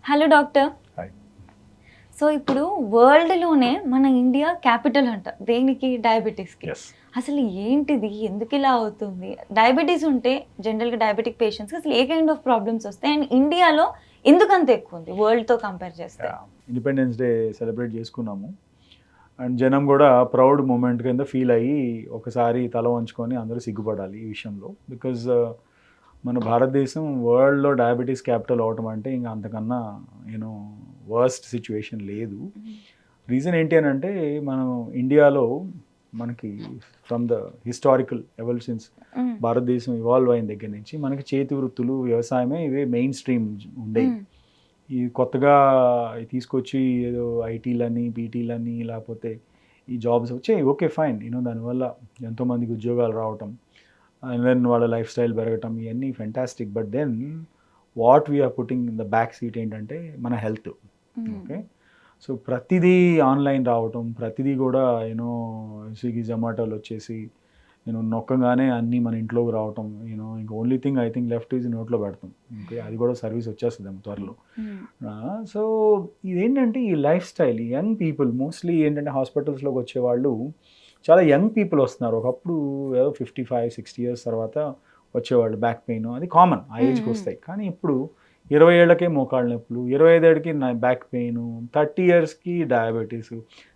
Hello doctor. Hi. So ఇప్పుడు వరల్డ్లోనే మన India capital అంట దేనికి? డయాబెటీస్కి. ఎస్. అసలు ఏంటిది, ఎందుకు ఇలా అవుతుంది? డయాబెటీస్ ఉంటే జనరల్గా డయాబెటిక్ పేషెంట్స్కి అసలు ఏ కైండ్ ఆఫ్ ప్రాబ్లమ్స్ వస్తాయి అండ్ ఇండియాలో ఎందుకంత ఎక్కువ ఉంది వరల్డ్తో కంపేర్ చేస్తే? ఇండిపెండెన్స్ డే సెలబ్రేట్ చేసుకున్నాము అండ్ జనం కూడా ప్రౌడ్ మూమెంట్ కింద ఫీల్ అయ్యి ఒకసారి తల వంచుకొని అందరూ సిగ్గుపడాలి ఈ విషయంలో. బికాజ్ మన భారతదేశం వరల్డ్లో డయాబెటీస్ క్యాపిటల్ అవటం అంటే ఇంకా అంతకన్నా వర్స్ట్ సిచ్యువేషన్ లేదు. రీజన్ ఏంటి అని అంటే మనం ఇండియాలో మనకి ఫ్రమ్ ద హిస్టారికల్ ఎవల్యూషన్స్ భారతదేశం ఇవాల్వ్ అయిన దగ్గర నుంచి మనకి చేతి వృత్తులు వ్యవసాయమే ఇవే మెయిన్ స్ట్రీమ్ ఉండేవి. ఈ కొత్తగా తీసుకొచ్చి ఏదో ఐటీలని బీటీలని లేకపోతే ఈ జాబ్స్ వచ్చాయి, ఓకే ఫైన్, దానివల్ల ఎంతోమందికి ఉద్యోగాలు రావటం అండ్ దెన్ వాళ్ళ లైఫ్ స్టైల్ పెరగటం ఇవన్నీ fantastic. But then what we are putting in the back seat ఏంటంటే మన హెల్త్. ఓకే, సో ప్రతిదీ ఆన్లైన్ రావటం, ప్రతిదీ కూడా స్విగ్గీ జొమాటోలు వచ్చేసి నొక్కగానే అన్నీ మన ఇంట్లోకి రావటం. ఇంకా only thing I think left is నోట్లో పెడతాం. ఓకే, అది కూడా సర్వీస్ వచ్చేస్తుంది త్వరలో. సో ఇదేంటంటే ఈ లైఫ్ స్టైల్, ఈ యంగ్ పీపుల్ మోస్ట్లీ ఏంటంటే హాస్పిటల్స్లోకి వచ్చేవాళ్ళు చాలా యంగ్ పీపుల్ వస్తున్నారు. ఒకప్పుడు ఏదో 55-60 ఇయర్స్ తర్వాత వచ్చేవాళ్ళు, బ్యాక్ పెయిన్ అది కామన్, ఆ ఏజ్కి వస్తాయి. కానీ ఇప్పుడు 20 ఏళ్ళకే మోకాళ్ళ నొప్పులు, 25 ఏళ్ళకి బ్యాక్ పెయిన్, 30 ఇయర్స్కి డయాబెటీస్,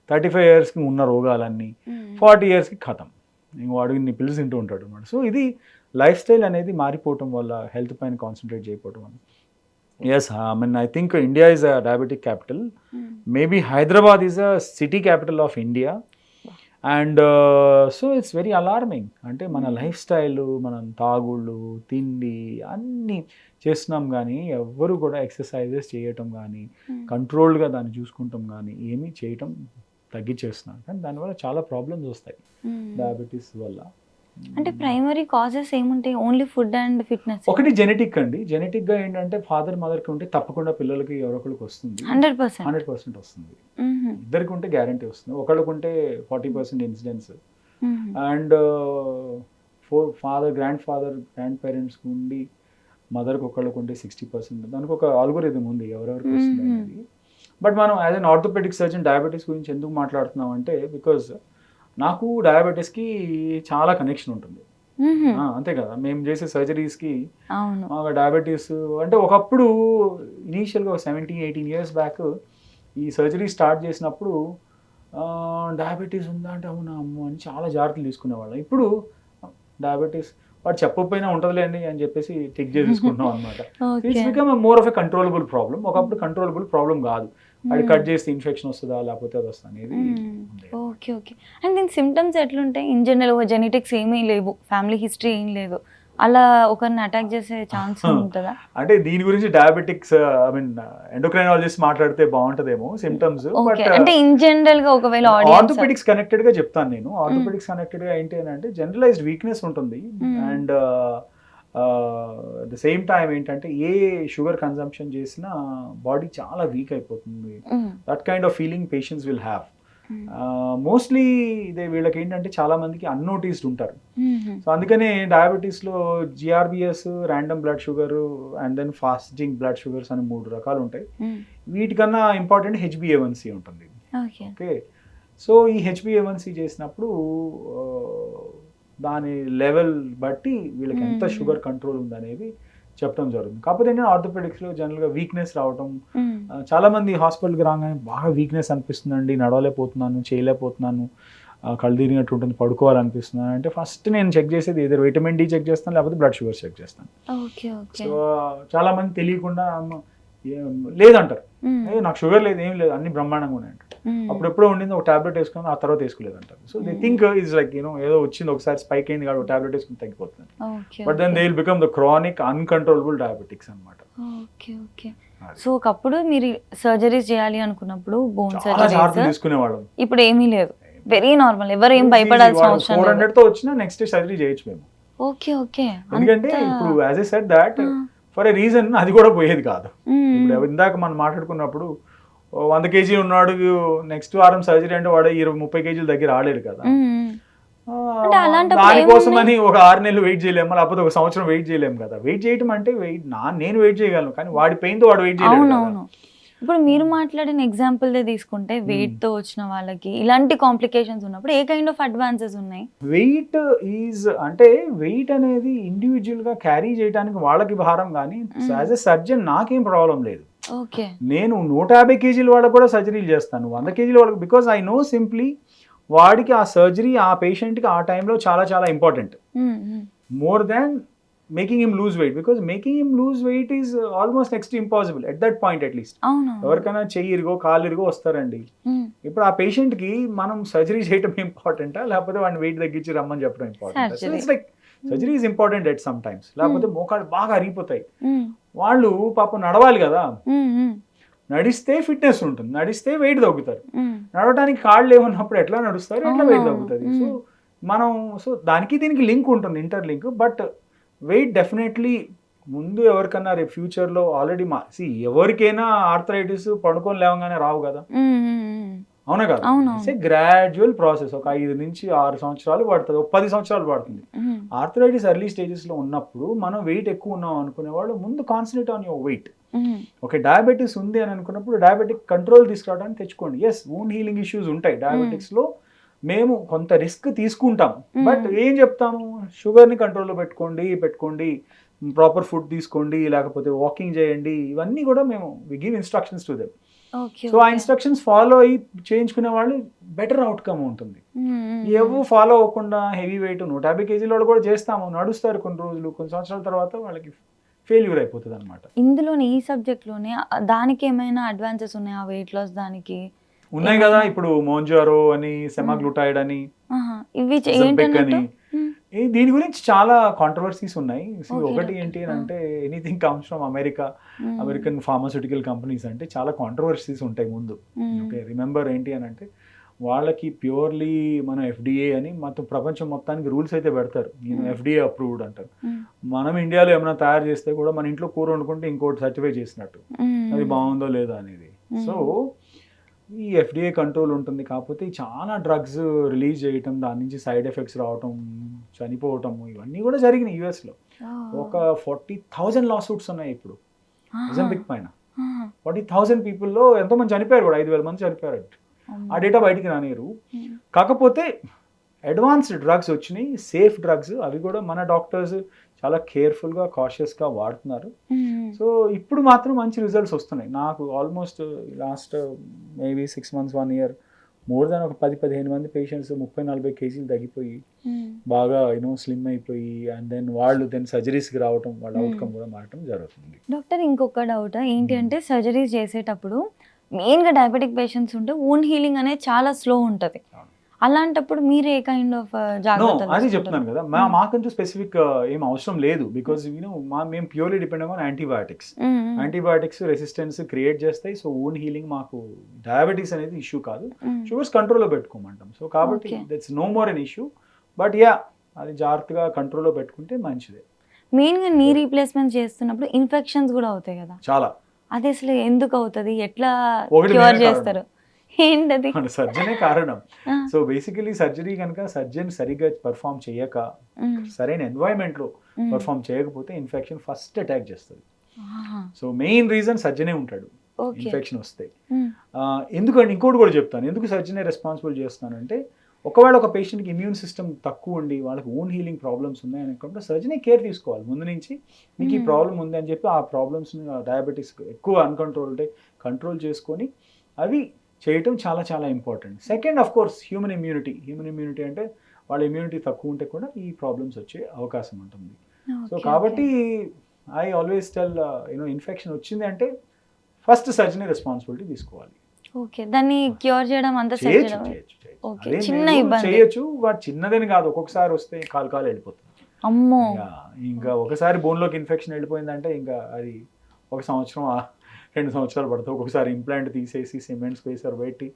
35 ఇయర్స్కి ఉన్న రోగాలన్నీ 40 ఇయర్స్కి ఖతం. ఇంక వాడు ఇన్ని పిల్స్ తింటూ ఉంటాడు అనమాట. సో ఇది లైఫ్ స్టైల్ అనేది మారిపోవటం వల్ల, హెల్త్ పైన కాన్సన్ట్రేట్ చేయకపోవటం వల్ల. Yes, I think India is a diabetic capital. Maybe Hyderabad is a city capital of India. And so it's very alarming. అంటే మన లైఫ్ స్టైల్, మనం తాగుళ్ళు, తిండి అన్నీ చేస్తున్నాం కానీ ఎవ్వరు కూడా ఎక్సర్సైజెస్ చేయటం కానీ కంట్రోల్గా దాన్ని చూసుకుంటాం కానీ ఏమీ చేయటం తగ్గించేస్తున్నాం. కానీ దానివల్ల చాలా ప్రాబ్లమ్స్ వస్తాయి డయాబెటీస్ వల్ల. అంటే ప్రైమరీ కాజెస్ ఏముంటాయి? Only food and fitness? ఒకటి జెనెటిక్ అండి. జెనెటిక్గా ఏంటంటే ఫాదర్ మదర్కి ఉంటే తప్పకుండా పిల్లలకి ఎవరొకరికి వస్తుంది, 100% వస్తుంది. ఇద్దరికి ఉంటే గ్యారంటీ వస్తుంది. ఒకళ్ళకి ఉంటే 40% ఇన్సిడెన్స్. అండ్ గ్రాండ్ పేరెంట్స్కి ఉండి మదర్కి ఒకళ్ళకి ఉంటే 60%. దానికి ఒక ఆల్గోరిథం ఉంది ఎవరెవరికి వస్తుంది అనేది. బట్ మనం as an orthopaedic surgeon diabetes గురించి ఎందుకు మాట్లాడుతున్నాం అంటే బికాజ్ నాకు డయాబెటీస్కి చాలా కనెక్షన్ ఉంటుంది. అంతే కదా, మేము చేసే సర్జరీస్కి మాకు డయాబెటీస్ అంటే ఒకప్పుడు ఇనీషియల్గా 17-18 ఇయర్స్ బ్యాక్ ఈ సర్జరీ స్టార్ట్ చేసినప్పుడు డయాబెటీస్ ఉందా అంటే అవునా అమ్మ అని చాలా జాగ్రత్తలు తీసుకునేవాళ్ళం. ఇప్పుడు డయాబెటీస్ వాడు చెప్పకపోయినా ఉంటుందిలేండి అని చెప్పేసి టిక్ చేసుకుంటున్నాం అనమాట. It's become more of a controllable problem. ఒకప్పుడు కంట్రోలబుల్ ప్రాబ్లం కాదు, అది కట్ చేస్తే ఇన్ఫెక్షన్ వస్తుందా లేకపోతే అది వస్తుంది అనేది. Okay okay. అండ్ దీని సిమ్టమ్స్ ఎట్లుంటాయి? ఇన్ జనరల్ జెనెటిక్స్ ఏమీ లేవు, ఫ్యామిలీ హిస్టరీ ఏం లేదు, అలా ఒకరిని అటాక్ చేసే ఛాన్స్ ఉంటుందా? అంటే దీని గురించి డయాబెటిక్స్ ఎండోక్రైనాలజిస్ట్ మాట్లాడితే బాగుంటదేమో సిమ్టమ్స్. బట్ అంటే ఇన్ జనరల్ గా ఒకవేళ ఆర్థోపెడిక్స్ కనెక్టెడ్ గా చెప్తాను నేను. ఆర్థోపెడిక్స్ కనెక్టెడ్ గా ఏంటి అని అంటే జనరలైజ్డ్ వీక్నెస్ ఉంటుంది. అండ్ ద సేమ్ టైం ఏంటంటే ఏ షుగర్ కన్సంప్షన్ చేసినా బాడీ చాలా వీక్ అయిపోతుంది. That kind of feeling patients will have. Mostly ఇదే వీళ్ళకి ఏంటంటే చాలా మందికి అన్నోటీస్డ్ ఉంటారు. సో అందుకనే డయాబెటీస్లో GRBS, random blood sugar and then fasting blood sugars అని 3 రకాలు ఉంటాయి. వీటికన్నా ఇంపార్టెంట్ HbA1c ఉంటుంది. ఓకే, సో ఈ HbA1c చేసినప్పుడు దాని లెవెల్ బట్టి వీళ్ళకి ఎంత షుగర్ కంట్రోల్ ఉందనేది చెప్పడం జరుగుతుంది. కాకపోతే ఏంటంటే ఆర్థోపెడిక్స్లో జనరల్గా వీక్నెస్ రావడం, చాలా మంది హాస్పిటల్కి రాగానే బాగా వీక్నెస్ అనిపిస్తుందండి, నడవలేకపోతున్నాను, చేయలేకపోతున్నాను, కళ్ళు తిరిగినట్టు ఉంటుంది, పడుకోవాలనిపిస్తున్నాను అంటే ఫస్ట్ నేను చెక్ చేసేది ఏదో విటమిన్ డి చెక్ చేస్తాను, లేకపోతే బ్లడ్ షుగర్ చెక్ చేస్తాను. సో చాలా మంది తెలియకుండా లేదంటారు, నాకు షుగర్ లేదు, ఏం లేదు, అన్ని బ్రహ్మాండంగా ఉన్నాయంటారు. అప్పుడెప్పుడో ఉండింది, ఒక టాబ్లెట్ వేసుకుని ఆ తర్వాత వేసుకోలేదంటారు. So they think is like ఏదో వచ్చింది ఒకసారి స్పైక్ అయింది కాబట్టి టాబ్లెట్ వేసుకుని తగ్గిపోతుంది. But then they will become the chronic uncontrollable diabetics అనమాట. సో ఒకప్పుడు మీరు సర్జరీస్ చేయాలి అనుకున్నప్పుడు బోన్ సర్జరీ తీసుకునేవాళ్ళం, ఇప్పుడు ఏమీ లేదు, వెరీ నార్మల్, ఎవరు ఏం భయపడాల్సిన అవసరం లేదు. 400 తో వచ్చినా నెక్స్ట్ సర్జరీ చేయొచ్చు మేము. Okay okay. ఎందుకంటే ఇప్పుడు as a said that for a reason అది కూడా పోయేది కాదు. ఇప్పుడు ఇందాక మనం మాట్లాడుకున్నప్పుడు 100 kg ఉన్నాడు, నెక్స్ట్ వారం సర్జరీ అంటే వాడు 20-30 kg దగ్గర ఆడలేడు కదా. అంటే అలాంటప్పుడు దానికోసమని ఒక 6 నెలలు వెయిట్ చేయలేము, లేకపోతే ఒక సంవత్సరం వెయిట్ చేయలేము కదా. వెయిట్ చేయటం అంటే నేను వెయిట్ చేయగలను, కానీ వాడి పెయిన్ తో వాడు వెయిట్ చేయలేడు కదా. అవునవును. ఇప్పుడు మీరు మాట్లాడిన ఎగ్జాంపుల్ తీసుకుంటే వెయిట్ తో వచ్చిన వాళ్ళకి ఇలాంటి కాంప్లికేషన్స్ ఉన్నప్పుడు ఏ కైండ్ ఆఫ్ అడ్వాన్సెస్ ఉన్నాయి? వెయిట్ అంటే వెయిట్ అనేది ఇండివిజువల్ గా క్యారీ చేయడానికి వాళ్ళకి భారం, కానీ యాజ్ ఎ సర్జన్ నాకేం ప్రాబ్లం లేదు. ఓకే. నేను 150 కేజీల వాళ్ళకి కూడా సర్జరీలు చేస్తాను, 100 కేజీల వాళ్ళకి, బికాజ్ ఐ నో సింప్లీ వాడికి ఆ సర్జరీ ఆ పేషెంట్కి ఆ టైంలో చాలా చాలా important, more than making him lose weight, because making him lose weight is almost next impossible at that point. At least ఎవరికైనా చెయ్యి ఇరుగో కాలు ఇరుగో వస్తారండి. ఇప్పుడు ఆ పేషెంట్కి మనం సర్జరీ చేయడం ఇంపార్టెంటా, లేకపోతే వాడిని వెయిట్ తగ్గించి రమ్మని చెప్పడం important? So it's like surgery is important at some times. లేకపోతే మోకాళ్ళు బాగా అరిగిపోతాయి, వాళ్ళు పాపం నడవాలి కదా, నడిస్తే ఫిట్నెస్ ఉంటుంది, నడిస్తే వెయిట్ తగ్గుతారు. నడవడానికి కాళ్ళు ఏమన్నప్పుడు ఎట్లా నడుస్తారు, ఎట్లా వెయిట్ తగ్గుతుంది. సో దానికి దీనికి లింక్ ఉంటుంది, interlink. But weight definitely ముందు ఎవరికన్నా రేపు ఫ్యూచర్లో ఆల్రెడీ ఎవరికైనా ఆర్థరైటిస్ పడుకొని లేవగానే రావు కదా, అవునా కదా. It's a gradual process. ఒక 5 నుంచి 6 సంవత్సరాలు పడుతుంది, ఒక 10 సంవత్సరాలు పడుతుంది. ఆర్థరైటిస్ ఎర్లీ స్టేజెస్లో ఉన్నప్పుడు మనం వెయిట్ ఎక్కువ ఉన్నాం అనుకునే వాళ్ళు ముందు concentrate on your weight. Okay, diabetes ఉంది అని అనుకున్నప్పుడు డయాబెటిక్ కంట్రోల్ తీసుకురావడానికి తెచ్చుకోండి. ఎస్, వూండ్ హీలింగ్ ఇష్యూస్ ఉంటాయి డయాబెటిక్స్లో, మేము కొంత రిస్క్ తీసుకుంటాం. బట్ ఏం చెప్తాము, షుగర్ని కంట్రోల్లో పెట్టుకోండి, ప్రాపర్ ఫుడ్ తీసుకోండి, లేకపోతే వాకింగ్ చేయండి, ఇవన్నీ కూడా మేము we give instructions to them. So ఆ ఇన్స్ట్రక్షన్స్ ఫాలో అయ్యి చేయించుకునే వాళ్ళు బెటర్ అవుట్కమ్ ఉంటుంది. ఎవరు ఫాలో అవ్వకుండా హెవీ వెయిట్ 150 కేజీల వాళ్ళు కూడా చేస్తాము, నడుస్తారు కొన్ని రోజులు, కొన్ని సంవత్సరాల తర్వాత వాళ్ళకి ఫెయిల్యూర్ అయిపోతుంది అనమాట. ఇందులోనే ఈ సబ్జెక్ట్లోనే దానికి ఏమైనా అడ్వాన్సెస్ ఉన్నాయా వెయిట్ లాస్? దానికి ఉన్నాయి కదా, ఇప్పుడు మోంజారో అని, సెమాగ్లూటైడ్ అని, ఇవి అని, దీని గురించి చాలా కాంట్రవర్సీస్ ఉన్నాయి. ఒకటి ఏంటి అని అంటే, anything comes from American pharmaceutical companies అంటే చాలా కాంట్రవర్సీస్ ఉంటాయి ముందు. ఓకే, రిమెంబర్ ఏంటి అని అంటే, వాళ్ళకి ప్యూర్లీ మన FDA అని మొత్తం ప్రపంచం మొత్తానికి రూల్స్ అయితే పెడతారు, FDA అప్రూవ్డ్ అంటారు. మనం ఇండియాలో ఏమైనా తయారు చేస్తే కూడా మన ఇంట్లో కూర వండుకుంటే ఇంకోటి సర్టిఫై చేసినట్టు, అది బాగుందో లేదో అనేది. సో ఈ FDA కంట్రోల్ ఉంటుంది, కాకపోతే చాలా డ్రగ్స్ రిలీజ్ చేయటం, దాని నుంచి సైడ్ ఎఫెక్ట్స్ రావటం, చనిపోవటం, ఇవన్నీ కూడా జరిగినాయి యూఎస్లో. ఒక 40,000 లాసూట్స్ ఉన్నాయి ఇప్పుడు మొజాంబిక్ పైన. 40,000 పీపుల్లో ఎంతోమంది చనిపోయారు కూడా, 5,000 మంది చనిపోయారు. ఆ డేటా బయటికి రానియరు. కాకపోతే అడ్వాన్స్డ్ డ్రగ్స్ వచ్చినాయి, సేఫ్ డ్రగ్స్, అవి కూడా మన డాక్టర్స్ చాలా కేర్ఫుల్గా కాషియస్గా వాడుతున్నారు. సో ఇప్పుడు మాత్రం మంచి రిజల్ట్స్ వస్తున్నాయి. నాకు almost last maybe 6 months 1 year more than ఒక 10-15 మంది పేషెంట్స్ 30-40 కేజీలు తగ్గిపోయి బాగా స్లిమ్ అయిపోయి, అండ్ దెన్ సర్జరీస్కి రావటం, వాళ్ళ అవుట్కమ్ కూడా మారటం జరుగుతుంది. డాక్టర్, ఇంకొక డౌట్ ఏంటి అంటే, సర్జరీస్ చేసేటప్పుడు మెయిన్గా డయాబెటిక్ పేషెంట్స్ ఉంటే వూండ్ హీలింగ్ అనేది చాలా స్లో ఉంటుంది. అలాంటప్పుడు మీరు ఏ కైండ్ ఆఫ్ జాగ్రత్తలు? అది చెప్తున్నాను కదా, మాకంటూ స్పెసిఫిక్ ఏం అవసరం లేదు, బికాజ్ మేము purely depend on antibiotics resistance create చేస్తాయి. సో వూండ్ హీలింగ్ మాకు డయాబెటీస్ అనేది ఇష్యూ కాదు, షుగర్స్ కంట్రోల్లో పెట్టుకోమంటాం. సో కాబట్టి that's no more an issue. But అది జాగ్రత్తగా కంట్రోల్లో పెట్టుకుంటే మంచిదే. మెయిన్గా నీ రీప్లేస్మెంట్ చేస్తున్నప్పుడు ఇన్ఫెక్షన్స్ కూడా అవుతాయి కదా, చాలా. అది అసలు ఎందుకు అవుతుంది, ఎట్లా క్యూర్ చేస్తారు, ఏంటది? సర్జనే కారణం. సో బేసికలీ సర్జరీ కనుక సర్జన్ సరిగ్గా పర్ఫామ్ చేయక, సరైన ఎన్వైరన్మెంట్లో పర్ఫామ్ చేయకపోతే ఇన్ఫెక్షన్ ఫస్ట్ అటాక్ చేస్తుంది. సో మెయిన్ రీజన్ సర్జనే ఉంటాడు ఇన్ఫెక్షన్ వస్తే. ఎందుకంటే ఇంకోటి కూడా చెప్తాను, ఎందుకు సర్జనే రెస్పాన్సిబుల్ చేస్తున్నానంటే, ఒకవేళ ఒక పేషెంట్కి ఇమ్యూన్ సిస్టమ్ తక్కువ ఉండి వాళ్ళకి ఓన్ హీలింగ్ ప్రాబ్లమ్స్ ఉన్నాయి అనుకుంటే సర్జనే కేర్ తీసుకోవాలి ముందు నుంచి. మీకు ఈ ప్రాబ్లం ఉంది అని చెప్పి ఆ ప్రాబ్లమ్స్ని, డయాబెటీస్ ఎక్కువ అన్కంట్రోల్ ఉంటే కంట్రోల్ చేసుకొని అవి చేయటం చాలా చాలా important. Second, of course, human immunity అంటే వాళ్ళ ఇమ్యూనిటీ తక్కువ ఉంటే కూడా ఈ ప్రాబ్లమ్స్ వచ్చే అవకాశం ఉంటుంది. సో కాబట్టి ఐ ఆల్వేస్ టెల్ ఇన్ఫెక్షన్ వచ్చింది అంటే ఫస్ట్ సర్జరీ రెస్పాన్సిబిలిటీ తీసుకోవాలి. ఓకే, దాన్ని క్యూర్ చేయడం అంతా చేయొచ్చు, బట్ చిన్నదని కాదు, ఒక్కొక్కసారి వస్తే కాలు వెళ్ళిపోతుంది. అమ్మో, ఇంకా ఒకసారి బోన్లోకి ఇన్ఫెక్షన్ వెళ్ళిపోయిందంటే ఇంకా అది 1 సంవత్సరం 2 సంవత్సరాలు పడుతుంది. ఒక్కొక్కసారి ఇంప్లాంట్ తీసేసి సిమెంట్ స్పేసర్ పెట్టి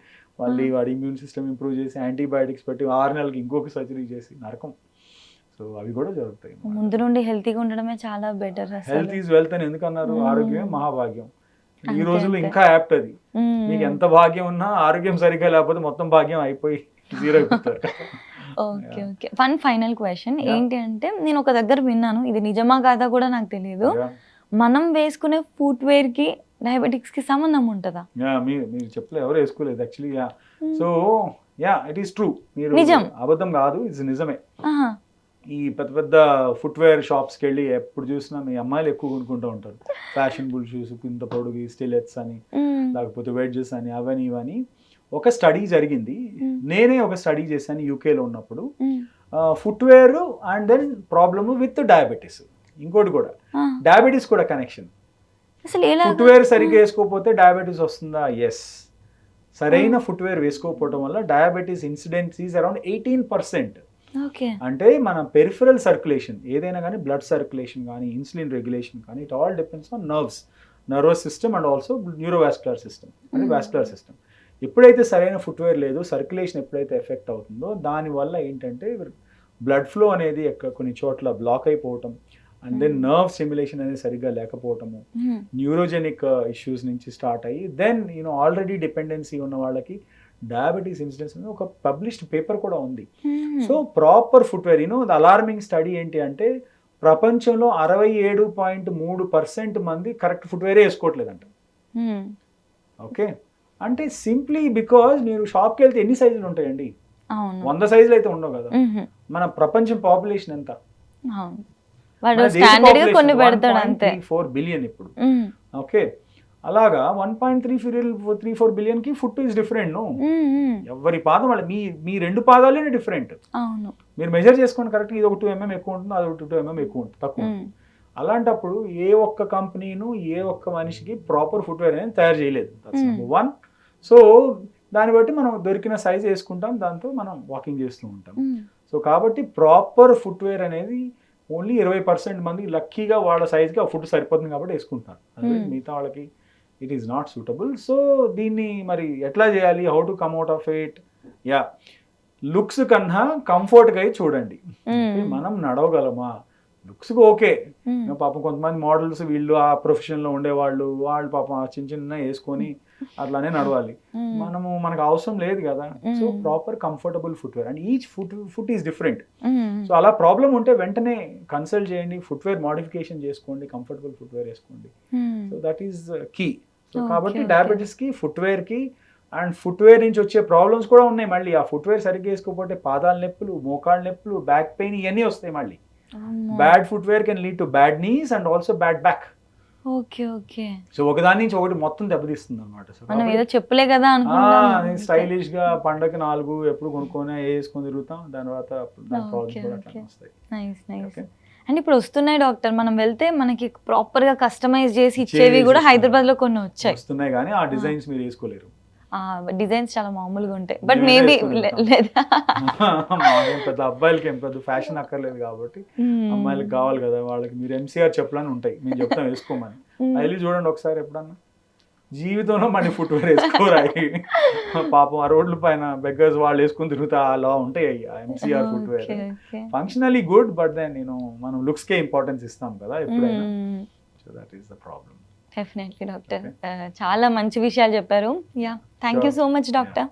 మళ్ళీ వాడి ఇమ్యూన్ సిస్టమ్ ఇంప్రూవ్ చేసి యాంటీబయాటిక్స్ పెట్టి 6 నెలలకి ఇంకొక సర్జరీ చేసి నరకం. సో అవి కూడా జరుగుతాయి. ముందు నుండి హెల్తీగా ఉండడమే చాలా బెటర్. హెల్త్ ఈజ్ వెల్త్ అని ఎందుకు అన్నారు? ఆరోగ్యమే మహాభాగ్యం. ఈ రోజుల్లో ఇంకా యాప్ట్ అది. మీకు ఎంత భాగ్యం ఉన్నా ఆరోగ్యం సరిగ్గా లేకపోతే మొత్తం భాగ్యం అయిపోయి జీరో అయిపోతారు. ఓకే ఓకే ఫైనల్ క్వశ్చన్ ఏంటి అంటే నేను ఒక దగ్గర విన్నాను, ఇది నిజమా కాదా కూడా నాకు తెలియదు, మనం వేసుకునే ఫుట్వేర్ కి డయాబెటిక్స్ కి సంబంధం ఉంటుందా? మీరు చెప్పలేదు, ఎవరు వేసుకోలేదు actually. So it is true, మీరు నిజం. అబద్ధం కాదు, ఇది నిజమే. ఆహా. ఈ పెద్ద పెద్ద ఫుట్వేర్ షాప్స్కి వెళ్ళి ఎప్పుడు చూసినా మీ అమ్మాయిలు ఎక్కువ కొనుక్కుంటూ ఉంటారు. ఫ్యాషనబుల్ షూస్, ఇంత పొడుగు స్టిలెట్స్ అని, లేకపోతే వెడ్జెస్ అని, అవని ఇవని. ఒక స్టడీ జరిగింది, నేనే ఒక స్టడీ చేశాను యూకేలో ఉన్నప్పుడు. Footwear and then problem with diabetes. ఇంకోటి కూడా డయాబెటీస్ కూడా కనెక్షన్. అసలు ఎలా? ఫుట్వేర్ సరిగ్గా వేసుకోకపోతే డయాబెటీస్ వస్తుందా? ఎస్. సరైన ఫుట్వేర్ వేసుకోకపోవడం వల్ల డయాబెటీస్ ఇన్సిడెన్స్ ఈజ్ అరౌండ్ 18%. అంటే మన పెరిఫరల్ సర్క్యులేషన్ ఏదైనా కానీ, బ్లడ్ సర్క్యులేషన్ కానీ, ఇన్సులిన్ రెగ్యులేషన్ కానీ, it all depends on nervous system and also neurovascular system అంటే వాస్కులర్ సిస్టమ్. ఎప్పుడైతే సరైన ఫుట్వేర్ లేదు, సర్క్యులేషన్ ఎప్పుడైతే ఎఫెక్ట్ అవుతుందో దానివల్ల ఏంటంటే బ్లడ్ ఫ్లో అనేది కొన్ని చోట్ల బ్లాక్ అయిపోవటం, అండ్ దెన్ నర్వ్ స్టిమ్యులేషన్ అనేది సరిగ్గా లేకపోవటము, న్యూరోజెనిక్ ఇష్యూస్ నుంచి స్టార్ట్ అయ్యి దెన్ ఆల్రెడీ డిపెండెన్సీ ఉన్న వాళ్ళకి డయాబెటీస్ ఇన్సిడెన్స్ అనేది ఒక పబ్లిష్డ్ పేపర్ కూడా ఉంది. So proper footwear, the alarming study ఏంటి అంటే ప్రపంచంలో 67.3% మంది కరెక్ట్ ఫుట్వేర్ వేసుకోవట్లేదంట. ఓకే, అంటే సింప్లీ బికాజ్ మీరు షాప్కి వెళ్తే ఎన్ని సైజులు ఉంటాయండి? 100 సైజులు అయితే ఉండవు కదా. మన ప్రపంచం పాపులేషన్ ఎంత? 4 బిలియన్ ఇప్పుడు. ఓకే, అలాగా 1.34 బిలియన్ కి ఫుట్ ఈస్ డిఫరెంట్. ఎవరి పాదం వాళ్ళ, మీ 2 పాదాలే డిఫరెంట్. మీరు మెజర్ చేసుకోండి కరెక్ట్, ఇది ఒక 2 mm ఎక్కువ ఉంటుంది, అది ఒక 2 mm ఎక్కువ ఉంటుంది, తక్కువ. అలాంటప్పుడు ఏ ఒక్క కంపెనీను ఏ ఒక్క మనిషికి ప్రాపర్ ఫుట్వేర్ అనేది తయారు చేయలేదు. వన్. సో దాన్ని బట్టి మనం దొరికిన సైజ్ వేసుకుంటాం, దాంతో మనం వాకింగ్ చేస్తూ ఉంటాం. సో కాబట్టి ప్రాపర్ ఫుట్వేర్ అనేది ఓన్లీ 20% మంది లక్కీగా వాళ్ళ సైజ్కి ఆ ఫుడ్ సరిపోతుంది కాబట్టి వేసుకుంటారు. అదే మిగతా వాళ్ళకి it is not suitable. So దీన్ని మరి ఎట్లా చేయాలి, how to come out of it? Looks కన్నా కంఫర్ట్గా అయి చూడండి. మనం నడవగలమా? లుక్స్కి ఓకే, పాపం కొంతమంది మోడల్స్ వీళ్ళు ఆ ప్రొఫెషన్లో ఉండేవాళ్ళు, వాళ్ళు పాపం చిన్న చిన్న వేసుకొని అట్లానే నడవాలి. మనకు అవసరం లేదు కదా. So proper comfortable footwear and each foot is different. So అలా ప్రాబ్లం ఉంటే వెంటనే కన్సల్ట్ చేయండి, ఫుట్వేర్ మోడిఫికేషన్ చేసుకోండి, కంఫర్టబుల్ ఫుట్వేర్ వేసుకోండి. So that is key. So కాబట్టి డయాబెటీస్కి, ఫుట్వేర్కి అండ్ ఫుట్వేర్ నుంచి వచ్చే ప్రాబ్లమ్స్ కూడా ఉన్నాయి. మళ్ళీ ఆ ఫుట్వేర్ సరిగ్గా వేసుకోకపోతే పాదాల నొప్పులు, మోకాళ్ళ నొప్పులు, బ్యాక్ పెయిన్ ఇవన్నీ వస్తాయి. మళ్ళీ bad footwear can lead to bad knees and also bad back. Okay okay. So ఒకదాని నుంచి ఒకటి మొత్తం దెబ్బతీస్తుంది అనమాట. మనం ఏదో చెప్పలే కదా అనుకుంటాం. స్టైలిష్ గా పండగకి 4 ఎప్పుడు కొనుక్కొని వేసుకొని తిరుగుతాం, దాని తర్వాత వస్తాయి. Nice nice. అండ్ ఇప్పుడు వస్తున్నాయి డాక్టర్, మనం వెళ్తే మనకి ప్రాపర్ గా కస్టమైజ్ చేసి ఇచ్చేవి కూడా హైదరాబాద్ లో కొన్ని వచ్చాయి. వస్తున్నాయి కానీ ఆ డిజైన్స్ మీరు వేసుకోలేరు. డిజైన్స్ చాలా మామూలుగా ఉంటాయి, బట్ మేబీ లేదా పెద్ద అబ్బాయిలకి ఏం పెద్ద ఫ్యాషన్ అక్కర్లేదు కాబట్టి అమ్మాయిలకి కావాలి కదా, వాళ్ళకి మీరు ఎంసీఆర్ చెప్పులని ఉంటాయి, మేము చెప్తాం వేసుకోమని. వెళ్ళి చూడండి ఒకసారి ఎప్పుడన్నా, జీవితంలో మన ఫుట్వేర్ వేసుకోరాయి. పాపం ఆ రోడ్ల పైన బెగ్గర్స్ వాళ్ళు వేసుకుని తిరుగుతా అలా ఉంటాయి MCR footwear. Functionally good, but then మనం లుక్స్ కే ఇంపార్టెన్స్ ఇస్తాం కదా ఎప్పుడైనా. So that is the problem. Definitely doctor, చాలా మంచి విషయాలు చెప్పారు. Yeah, thank you so much doctor.